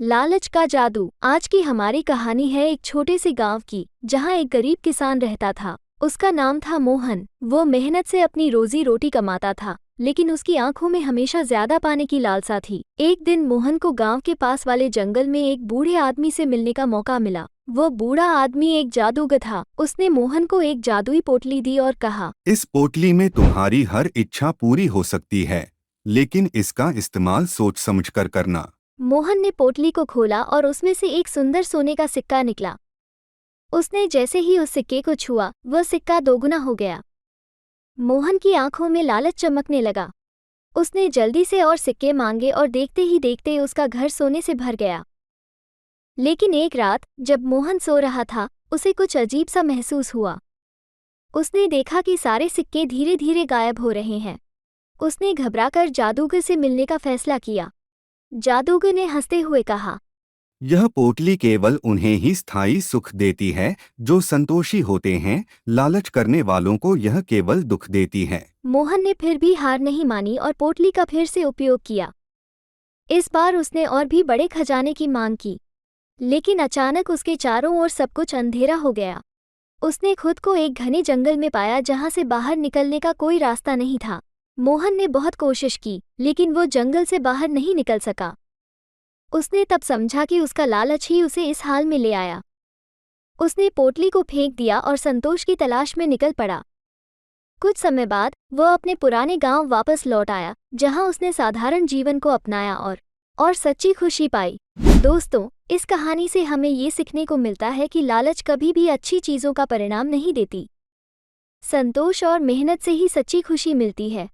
लालच का जादू। आज की हमारी कहानी है एक छोटे से गांव की, जहां एक गरीब किसान रहता था। उसका नाम था मोहन। वो मेहनत से अपनी रोजी रोटी कमाता था, लेकिन उसकी आंखों में हमेशा ज्यादा पाने की लालसा थी। एक दिन मोहन को गांव के पास वाले जंगल में एक बूढ़े आदमी से मिलने का मौका मिला। वो बूढ़ा आदमी एक जादूगर था। उसने मोहन को एक जादुई पोटली दी और कहा, इस पोटली में तुम्हारी हर इच्छा पूरी हो सकती है, लेकिन इसका इस्तेमाल सोच समझकर करना। मोहन ने पोटली को खोला और उसमें से एक सुंदर सोने का सिक्का निकला। उसने जैसे ही उस सिक्के को छुआ, वह सिक्का दोगुना हो गया। मोहन की आंखों में लालच चमकने लगा। उसने जल्दी से और सिक्के मांगे और देखते ही देखते उसका घर सोने से भर गया। लेकिन एक रात जब मोहन सो रहा था, उसे कुछ अजीब सा महसूस हुआ। उसने देखा कि सारे सिक्के धीरे धीरे गायब हो रहे हैं। उसने घबराकर जादूगर से मिलने का फैसला किया। जादूगर ने हंसते हुए कहा, यह पोटली केवल उन्हें ही स्थायी सुख देती है जो संतोषी होते हैं। लालच करने वालों को यह केवल दुख देती है। मोहन ने फिर भी हार नहीं मानी और पोटली का फिर से उपयोग किया। इस बार उसने और भी बड़े खजाने की मांग की, लेकिन अचानक उसके चारों ओर सब कुछ अंधेरा हो गया। उसने खुद को एक घने जंगल में पाया जहां से बाहर निकलने का कोई रास्ता नहीं था। मोहन ने बहुत कोशिश की, लेकिन वो जंगल से बाहर नहीं निकल सका। उसने तब समझा कि उसका लालच ही उसे इस हाल में ले आया। उसने पोटली को फेंक दिया और संतोष की तलाश में निकल पड़ा। कुछ समय बाद वह अपने पुराने गांव वापस लौट आया, जहां उसने साधारण जीवन को अपनाया और सच्ची खुशी पाई। दोस्तों, इस कहानी से हमें ये सीखने को मिलता है कि लालच कभी भी अच्छी चीज़ों का परिणाम नहीं देती। संतोष और मेहनत से ही सच्ची खुशी मिलती है।